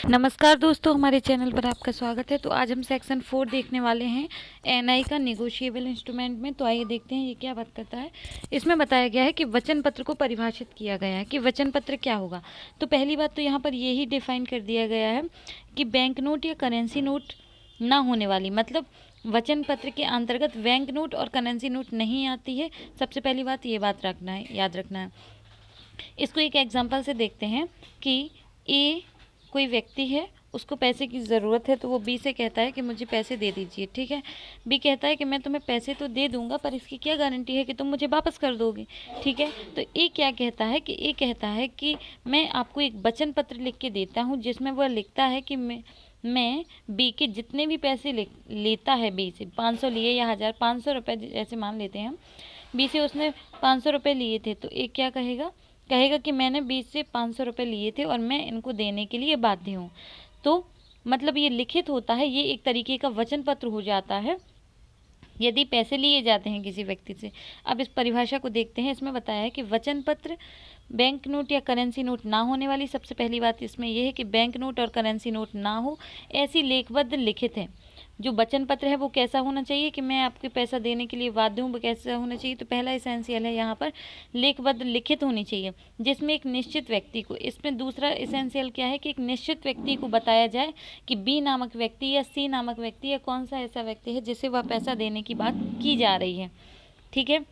नमस्कार दोस्तों, हमारे चैनल पर आपका स्वागत है। तो आज हम सेक्शन 4 देखने वाले हैं एनआई का नेगोशिएबल इंस्ट्रूमेंट में। तो आइए देखते हैं ये क्या बात करता है। इसमें बताया गया है कि वचन पत्र को परिभाषित किया गया है कि वचन पत्र क्या होगा। तो पहली बात तो यहाँ पर यही डिफाइन कर दिया गया है कि बैंक नोट या करेंसी नोट ना होने वाली, मतलब वचन पत्र के अंतर्गत बैंक नोट और करेंसी नोट नहीं आती है। सबसे पहली बात ये बात रखना है, याद रखना है। इसको एक एग्जाम्पल से देखते हैं कि ए कोई व्यक्ति है, उसको पैसे की ज़रूरत है, तो वो बी से कहता है कि मुझे पैसे दे दीजिए। ठीक है, बी कहता है कि मैं तुम्हें पैसे तो दे दूंगा, पर इसकी क्या गारंटी है कि तुम मुझे वापस कर दोगे। ठीक है, तो ए क्या कहता है कि ए कहता है कि मैं आपको एक वचन पत्र लिख के देता हूँ जिसमें वह लिखता है कि मैं बी के जितने भी पैसे लेता है, बी से 500 लिए या 1000, 500 रुपये जैसे मान लेते हैं हम, बी से उसने 500 रुपये लिए थे, तो एक क्या कहेगा कि मैंने 20 से 500 रुपये लिए थे और मैं इनको देने के लिए बाध्य हूँ। तो मतलब ये लिखित होता है, ये एक तरीके का वचन पत्र हो जाता है यदि पैसे लिए जाते हैं किसी व्यक्ति से। अब इस परिभाषा को देखते हैं। इसमें बताया है कि वचन पत्र बैंक नोट या करेंसी नोट ना होने वाली। सबसे पहली बात इसमें यह है कि बैंक नोट और करेंसी नोट ना हो ऐसी लेखबद्ध लिखित है। जो वचन पत्र है वो कैसा होना चाहिए कि मैं आपके पैसा देने के लिए बाध्य हूँ, वो कैसा होना चाहिए। तो पहला इसेंशियल है यहाँ पर लेखबद्ध लिखित होनी चाहिए जिसमें एक निश्चित व्यक्ति को, इसमें दूसरा इसेंशियल क्या है कि एक निश्चित व्यक्ति को बताया जाए कि बी नामक व्यक्ति या सी नामक व्यक्ति या कौन सा ऐसा व्यक्ति है जिसे वह पैसा देने की बात की जा रही है। ठीक है,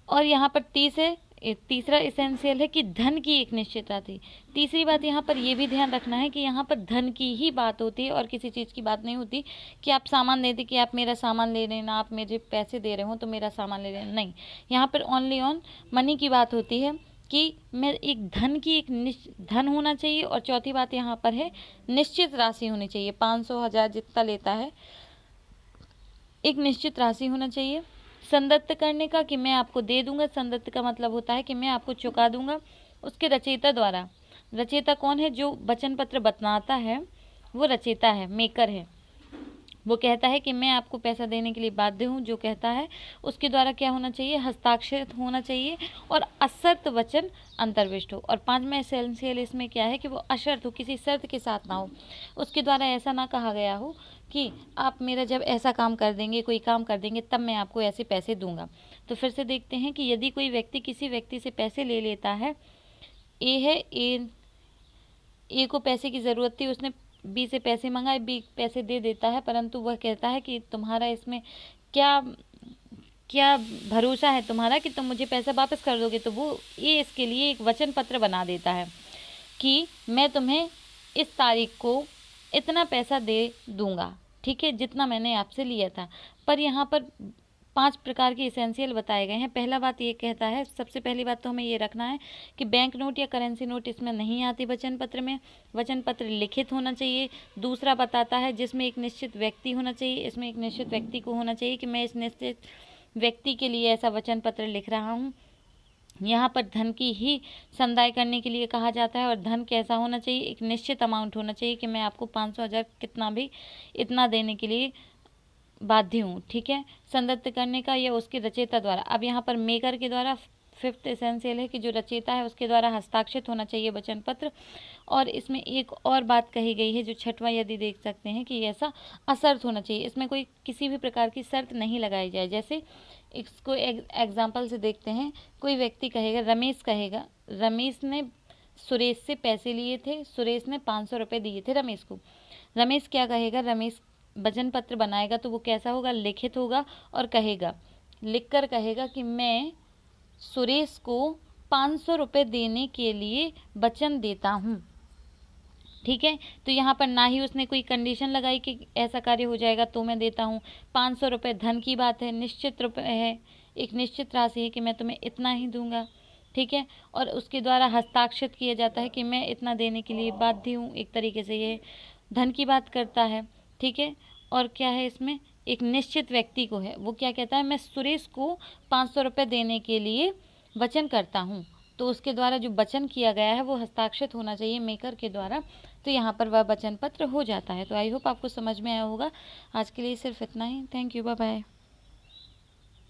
और यहाँ पर तीसरा इसेंशियल है कि धन की एक निश्चित राशि। तीसरी बात यहाँ पर यह भी ध्यान रखना है कि यहाँ पर धन की ही बात होती है और किसी चीज़ की बात नहीं होती कि आप सामान देते कि आप मेरा सामान ले रहे हैं ना, आप मुझे पैसे दे रहे हो तो मेरा सामान ले रहे हैं, नहीं। यहाँ पर ओनली ऑन मनी की बात होती है कि मैं एक धन की एक धन होना चाहिए। और चौथी बात यहाँ पर है निश्चित राशि होनी चाहिए। 500, 1000 जितना लेता है, एक निश्चित राशि होना चाहिए। संदत्त करने का कि मैं आपको दे दूंगा, संदत्त का मतलब होता है कि मैं आपको चुका दूंगा। उसके रचयिता द्वारा, रचयिता कौन है? जो वचन पत्र बनाता है वो रचयिता है, मेकर है। वो कहता है कि मैं आपको पैसा देने के लिए बाध्य हूँ, जो कहता है उसके द्वारा क्या होना चाहिए? हस्ताक्षरित होना चाहिए और अशर्त वचन अंतर्विष्ट हो। और पांचवा एसेंशियल इसमें क्या है कि वो अशर्त हो, किसी शर्त के साथ ना हो। उसके द्वारा ऐसा ना कहा गया हो कि आप मेरा जब ऐसा काम कर देंगे, कोई काम कर देंगे, तब मैं आपको ऐसे पैसे दूंगा। तो फिर से देखते हैं कि यदि कोई व्यक्ति किसी व्यक्ति से पैसे ले लेता है, ए है, ए को पैसे की ज़रूरत थी, उसने बी से पैसे मंगाए, बी पैसे दे देता है, परंतु वह कहता है कि तुम्हारा इसमें क्या क्या भरोसा है तुम्हारा कि तुम मुझे पैसा वापस कर दोगे। तो वो ये इसके लिए एक वचन पत्र बना देता है कि मैं तुम्हें इस तारीख को इतना पैसा दे दूंगा, ठीक है, जितना मैंने आपसे लिया था। पर यहाँ पर 5 प्रकार के इसेंशियल बताए गए हैं। पहला बात ये कहता है, सबसे पहली बात तो हमें ये रखना है कि बैंक नोट या करेंसी नोट इसमें नहीं आती वचन पत्र में। वचन पत्र लिखित होना चाहिए। दूसरा बताता है जिसमें एक निश्चित व्यक्ति होना चाहिए, इसमें एक निश्चित व्यक्ति को होना चाहिए कि मैं इस निश्चित व्यक्ति के लिए ऐसा वचन पत्र लिख रहा हूँ। यहाँ पर धन की ही संदाय करने के लिए कहा जाता है। और धन कैसा होना चाहिए? एक निश्चित अमाउंट होना चाहिए कि मैं आपको 500, 1000 कितना भी इतना देने के लिए बाध्य हूँ। ठीक है, संदत्त करने का या उसके रचयिता द्वारा। अब यहाँ पर मेकर के द्वारा 5th एसेंशियल है कि जो रचयिता है उसके द्वारा हस्ताक्षरित होना चाहिए वचन पत्र। और इसमें एक और बात कही गई है जो 6वां, यदि देख सकते हैं कि ऐसा अशर्त होना चाहिए, इसमें कोई किसी भी प्रकार की शर्त नहीं लगाई जाए। जैसे इसको एग्जाम्पल से देखते हैं। कोई व्यक्ति कहेगा, रमेश कहेगा, रमेश ने सुरेश से पैसे लिए थे, सुरेश ने 500 रुपये दिए थे रमेश को। रमेश क्या कहेगा? रमेश वचन पत्र बनाएगा तो वो कैसा होगा? लिखित होगा और कहेगा, लिखकर कहेगा कि मैं सुरेश को 500 रुपये देने के लिए वचन देता हूँ। ठीक है, तो यहाँ पर ना ही उसने कोई कंडीशन लगाई कि ऐसा कार्य हो जाएगा तो मैं देता हूँ। 500 रुपये धन की बात है, निश्चित रुपये है, एक निश्चित राशि है कि मैं तुम्हें इतना ही दूंगा। ठीक है, और उसके द्वारा हस्ताक्षरित किया जाता है कि मैं इतना देने के लिए बाध्य हूँ। एक तरीके से ये धन की बात करता है। ठीक है, और क्या है इसमें? एक निश्चित व्यक्ति को है, वो क्या कहता है? मैं सुरेश को 500 रुपये देने के लिए वचन करता हूँ। तो उसके द्वारा जो वचन किया गया है वो हस्ताक्षरित होना चाहिए मेकर के द्वारा। तो यहाँ पर वह वचन पत्र हो जाता है। तो आई होप आपको समझ में आया होगा। आज के लिए सिर्फ इतना ही। Thank you, bye bye.